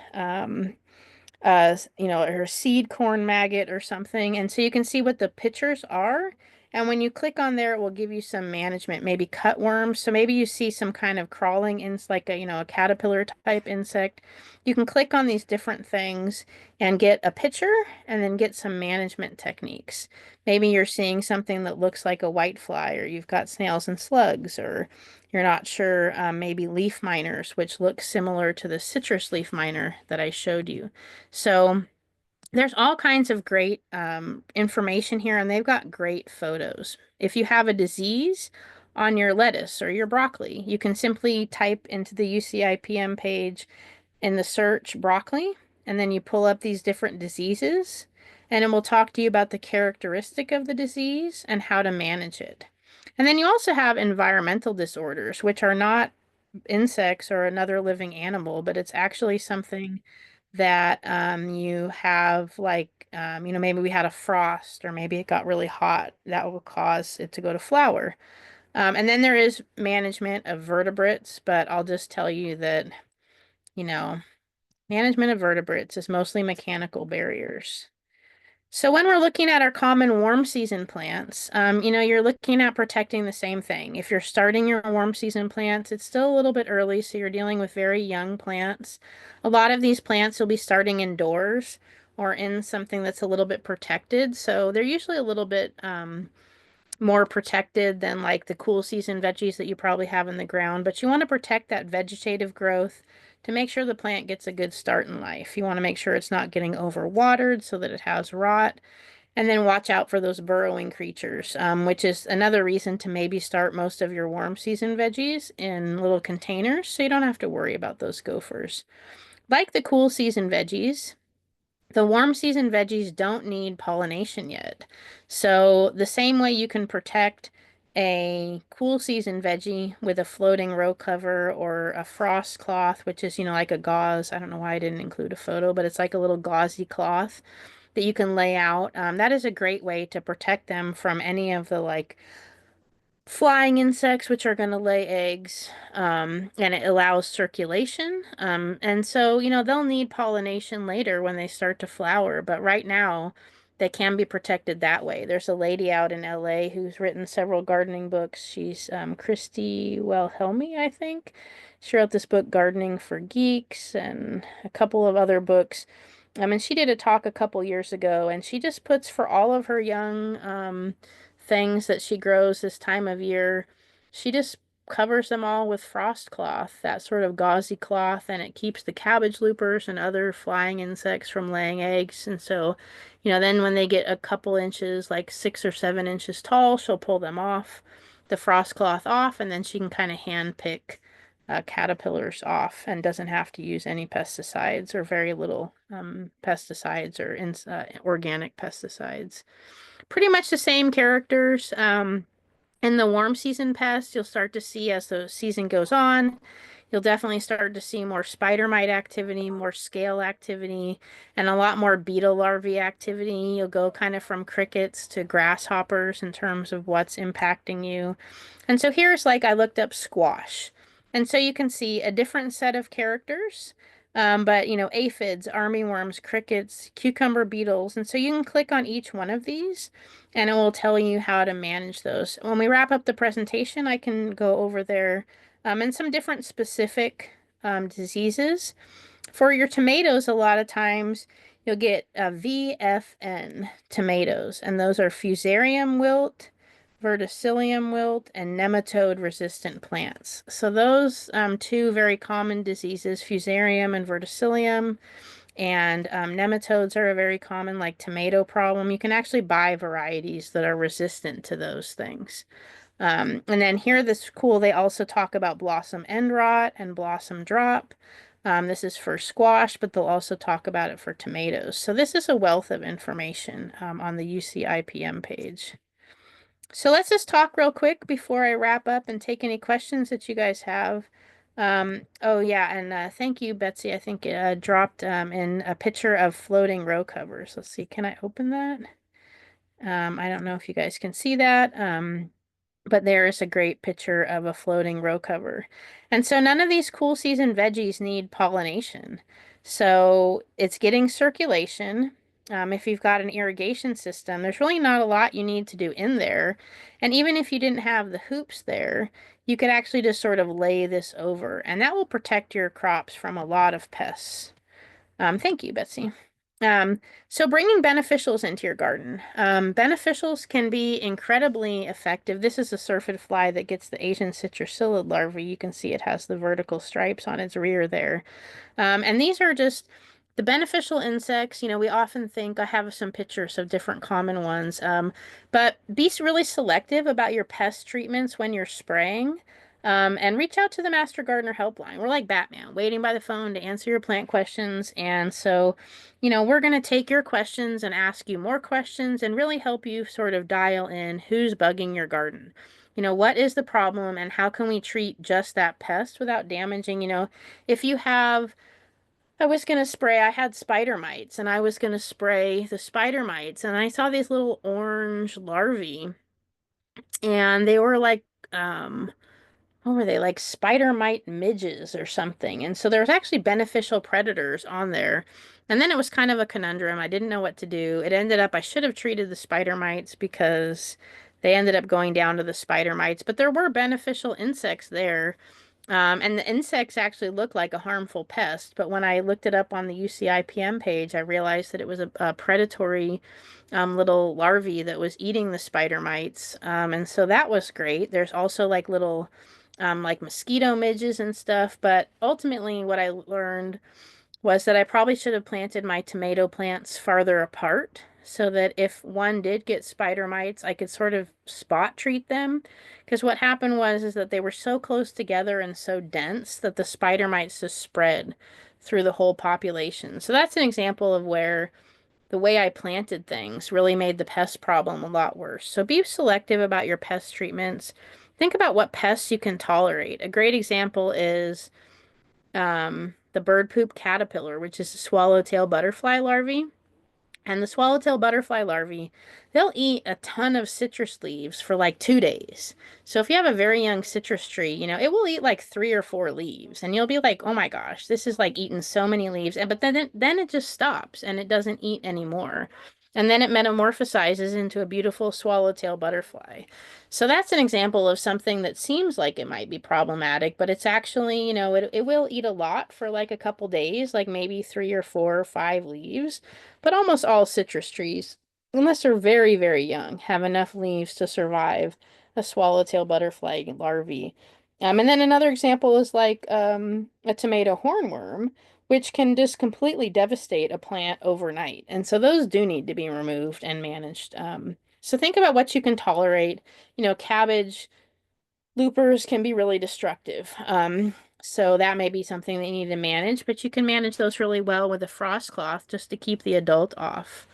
or seed corn maggot or something. And so you can see what the pictures are. And when you click on there, it will give you some management, maybe cutworms. So maybe you see some kind of crawling in like a caterpillar type insect. You can click on these different things and get a picture and then get some management techniques. Maybe you're seeing something that looks like a whitefly, or you've got snails and slugs, or you're not sure, maybe leaf miners, which look similar to the citrus leaf miner that I showed you. So there's all kinds of great information here, and they've got great photos. If you have a disease on your lettuce or your broccoli, you can simply type into the UCIPM page in the search broccoli, and then you pull up these different diseases, and it will talk to you about the characteristic of the disease and how to manage it. And then you also have environmental disorders, which are not insects or another living animal, but it's actually something that you have like maybe we had a frost or maybe it got really hot that will cause it to go to flower. And then there is management of vertebrates, but I'll just tell you that you know management of vertebrates is mostly mechanical barriers. So when we're looking at our common warm season plants, you're looking at protecting the same thing. If you're starting your warm season plants, it's still a little bit early, so you're dealing with very young plants. A lot of these plants you'll be starting indoors or in something that's a little bit protected. So they're usually a little bit more protected than like the cool season veggies that you probably have in the ground, but you want to protect that vegetative growth to make sure the plant gets a good start in life. You want to make sure it's not getting overwatered so that it has rot, and then watch out for those burrowing creatures, which is another reason to maybe start most of your warm season veggies in little containers so you don't have to worry about those gophers. Like the cool season veggies, the warm season veggies don't need pollination yet. So the same way you can protect a cool season veggie with a floating row cover or a frost cloth, which is, like a gauze. I don't know why I didn't include a photo, but it's like a little gauzy cloth that you can lay out. That is a great way to protect them from any of the like flying insects, which are going to lay eggs, and it allows circulation. And so, they'll need pollination later when they start to flower, but right now they can be protected that way. There's a lady out in LA who's written several gardening books. She's Christy Wilhelmi, I think. She wrote this book, Gardening for Geeks, and a couple of other books. And she did a talk a couple years ago, and she just puts for all of her young things that she grows this time of year, she just covers them all with frost cloth, that sort of gauzy cloth, and it keeps the cabbage loopers and other flying insects from laying eggs. And so, then when they get a couple inches, like 6 or 7 inches tall, she'll pull them off, the frost cloth off, and then she can kind of hand pick caterpillars off and doesn't have to use any pesticides or very little pesticides or organic pesticides. Pretty much the same characters. In the warm season pests, you'll start to see as the season goes on, you'll definitely start to see more spider mite activity, more scale activity, and a lot more beetle larvae activity. You'll go kind of from crickets to grasshoppers in terms of what's impacting you. And so here's like I looked up squash. And so you can see a different set of characters. But aphids, armyworms, crickets, cucumber beetles. And so you can click on each one of these and it will tell you how to manage those. When we wrap up the presentation, I can go over there and some different specific diseases. For your tomatoes, a lot of times you'll get VFN tomatoes, and those are fusarium wilt, verticillium wilt, and nematode resistant plants. So those two very common diseases, fusarium and verticillium, and nematodes are a very common like tomato problem. You can actually buy varieties that are resistant to those things. And then here, this cool, they also talk about blossom end rot and blossom drop. This is for squash, but they'll also talk about it for tomatoes. So this is a wealth of information on the UCIPM page. So let's just talk real quick before I wrap up and take any questions that you guys have. Oh yeah, and thank you, Betsy. I think it dropped in a picture of floating row covers. Let's see, can I open that? I don't know if you guys can see that. But there is a great picture of a floating row cover. And so none of these cool season veggies need pollination. So it's getting circulation. If you've got an irrigation system, there's really not a lot you need to do in there. And even if you didn't have the hoops there, you could actually just sort of lay this over, and that will protect your crops from a lot of pests. Thank you, Betsy. Um, so bringing beneficials into your garden. Beneficials can be incredibly effective. This is a syrphid fly that gets the Asian citrusillid larvae. You can see it has the vertical stripes on its rear there. And these are just the beneficial insects. We often think I have some pictures of different common ones, but be really selective about your pest treatments when you're spraying. And reach out to the Master Gardener Helpline. We're like Batman, waiting by the phone to answer your plant questions. And so, we're going to take your questions and ask you more questions and really help you sort of dial in who's bugging your garden. What is the problem and how can we treat just that pest without damaging, if you have I was going to spray, I had spider mites and I was going to spray the spider mites and I saw these little orange larvae and they were like, what were they? Like spider mite midges or something. And so there was actually beneficial predators on there. And then it was kind of a conundrum. I didn't know what to do. It ended up, I should have treated the spider mites because they ended up going down to the spider mites, but there were beneficial insects there. And the insects actually look like a harmful pest, but when I looked it up on the UCIPM page, I realized that it was a predatory little larvae that was eating the spider mites. And so that was great. There's also like little like mosquito midges and stuff, but ultimately what I learned was that I probably should have planted my tomato plants farther apart so that if one did get spider mites, I could sort of spot treat them. Because what happened was is that they were so close together and so dense that the spider mites just spread through the whole population. So that's an example of where the way I planted things really made the pest problem a lot worse. So be selective about your pest treatments. Think about what pests you can tolerate. A great example is the bird poop caterpillar, which is a swallowtail butterfly larvae. And the swallowtail butterfly larvae, they'll eat a ton of citrus leaves for like 2 days. So if you have a very young citrus tree, it will eat like 3 or 4 leaves, and you'll be like, "Oh my gosh, this is like eating so many leaves." And but then it just stops and it doesn't eat anymore. And then it metamorphosizes into a beautiful swallowtail butterfly. So that's an example of something that seems like it might be problematic, but it's actually, it will eat a lot for like a couple days, like maybe 3 or 4 or 5 leaves. But almost all citrus trees, unless they're very, very young, have enough leaves to survive a swallowtail butterfly larvae. And then another example is like a tomato hornworm, which can just completely devastate a plant overnight. And so those do need to be removed and managed. So think about what you can tolerate. Cabbage loopers can be really destructive. So that may be something that you need to manage, but you can manage those really well with a frost cloth just to keep the adult off.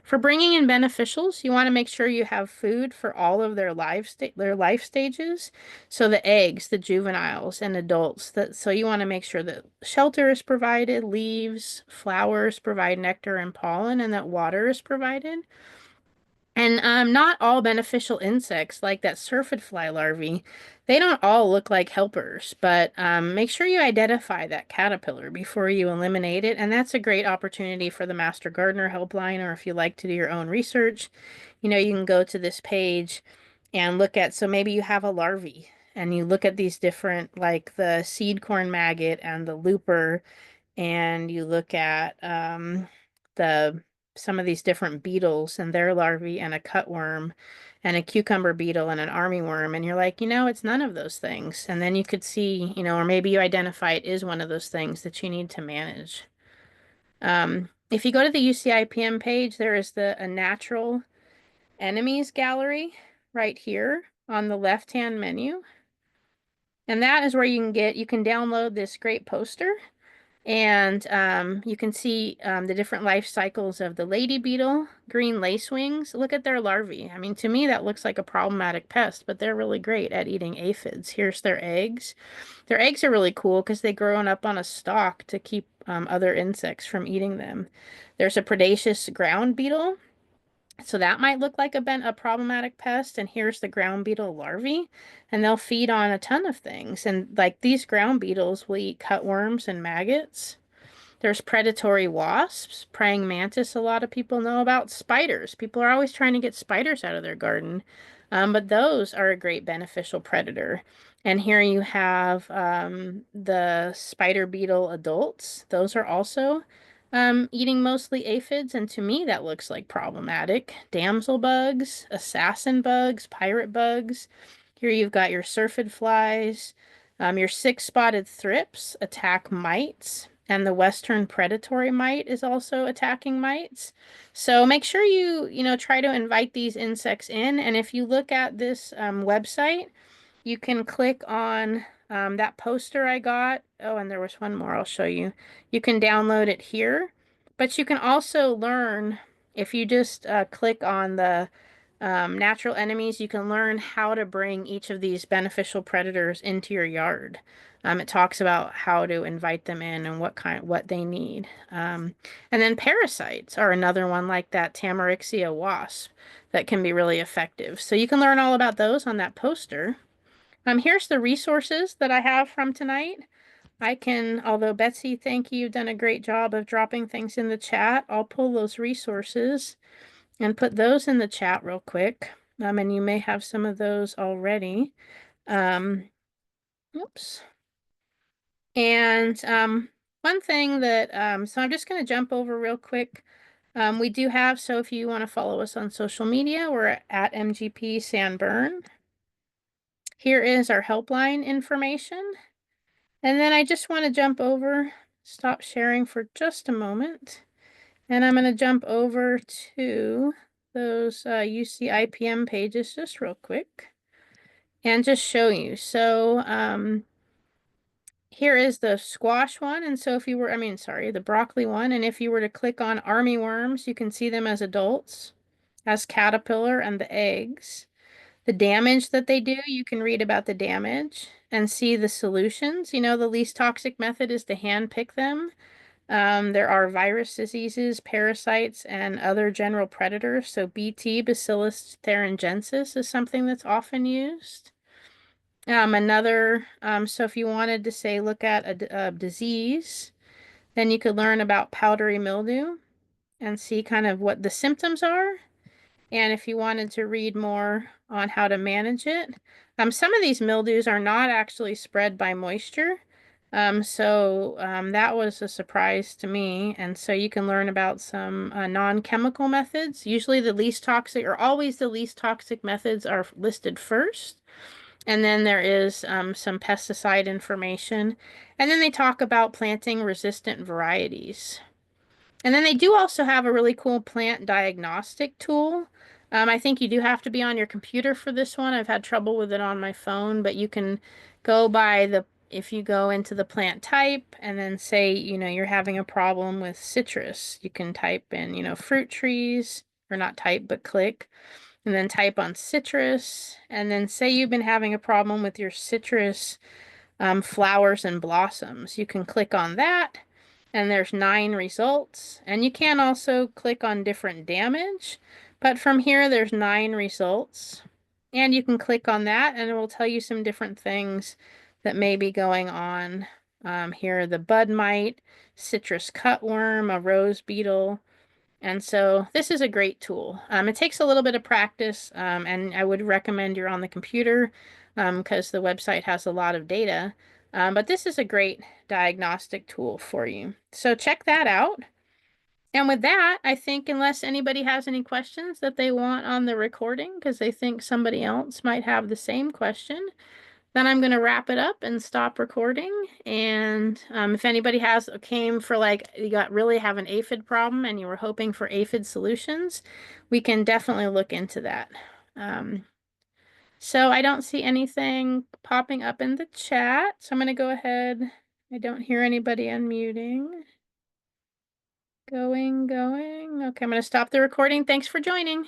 For bringing in beneficials, you want to make sure you have food for all of their life stages. So the eggs, the juveniles, and adults. So you want to make sure that shelter is provided, leaves, flowers provide nectar and pollen, and that water is provided. And not all beneficial insects, like that syrphid fly larvae, they don't all look like helpers, but make sure you identify that caterpillar before you eliminate it. And that's a great opportunity for the Master Gardener Helpline, or if you like to do your own research, you can go to this page and look at, so maybe you have a larvae and you look at these different, like the seed corn maggot and the looper, and you look at the some of these different beetles and their larvae and a cutworm and a cucumber beetle and an armyworm, and you're like, it's none of those things. And then you could see, or maybe you identify it is one of those things that you need to manage. If you go to the UCIPM page, there is a natural enemies gallery right here on the left-hand menu. And that is where you can download this great poster. And you can see the different life cycles of the lady beetle, green lacewings. Look at their larvae. I mean, to me, that looks like a problematic pest, but they're really great at eating aphids. Here's their eggs. Their eggs are really cool because they grow up on a stalk to keep other insects from eating them. There's a predaceous ground beetle. So that might look like a problematic pest. And here's the ground beetle larvae, and they'll feed on a ton of things. And like these ground beetles will eat cutworms and maggots. There's predatory wasps, praying mantis, a lot of people know about. Spiders. People are always trying to get spiders out of their garden, but those are a great beneficial predator. And here you have the spider beetle adults. Those are also eating mostly aphids, and to me that looks like problematic. Damsel bugs, assassin bugs, pirate bugs. Here you've got your syrphid flies. Your six-spotted thrips attack mites, and the western predatory mite is also attacking mites. So make sure you try to invite these insects in. And if you look at this website, you can click on that poster I got. Oh, and there was one more I'll show you. You can download it here, but you can also learn if you just click on the natural enemies, you can learn how to bring each of these beneficial predators into your yard. It talks about how to invite them in and what they need. And then parasites are another one like that Tamarixia wasp that can be really effective. So you can learn all about those on that poster. Here's the resources that I have from tonight. Although Betsy, thank you, you've done a great job of dropping things in the chat. I'll pull those resources and put those in the chat real quick. And you may have some of those already. Oops. And one thing that, so I'm just going to jump over real quick. We do have, so if you want to follow us on social media, we're at MGP Sanborn. Here is our helpline information. And then I just want to jump over, stop sharing for just a moment. And I'm going to jump over to those UC IPM pages just real quick and just show you. So here is the squash one. And so if you were, the broccoli one. And if you were to click on army worms, you can see them as adults, as caterpillar and the eggs. The damage that they do, you can read about the damage and see the solutions. The least toxic method is to hand pick them. There are virus diseases, parasites, and other general predators. So BT, Bacillus thuringiensis, is something that's often used. So if you wanted to say, look at a disease, then you could learn about powdery mildew and see kind of what the symptoms are. And if you wanted to read more on how to manage it, some of these mildews are not actually spread by moisture. That was a surprise to me. And so you can learn about some non-chemical methods. Usually the least toxic, or always the least toxic methods are listed first. And then there is some pesticide information. And then they talk about planting resistant varieties. And then they do also have a really cool plant diagnostic tool. I think you do have to be on your computer for this one. I've had trouble with it on my phone, but you can go if you go into the plant type and then say, you're having a problem with citrus, you can type in, fruit trees, or not type, but click, and then type on citrus, and then say you've been having a problem with your citrus flowers and blossoms. You can click on that. And there's 9 results. And you can also click on different damage. But from here, there's 9 results. And you can click on that and it will tell you some different things that may be going on. Here, the bud mite, citrus cutworm, a rose beetle. And so this is a great tool. It takes a little bit of practice, and I would recommend you're on the computer because the website has a lot of data. But this is a great diagnostic tool for you. So check that out. And with that, I think unless anybody has any questions that they want on the recording because they think somebody else might have the same question, then I'm going to wrap it up and stop recording. And if anybody came for really have an aphid problem and you were hoping for aphid solutions, we can definitely look into that. So I don't see anything popping up in the chat. So I'm going to go ahead. I don't hear anybody unmuting. Going. Okay, I'm going to stop the recording. Thanks for joining.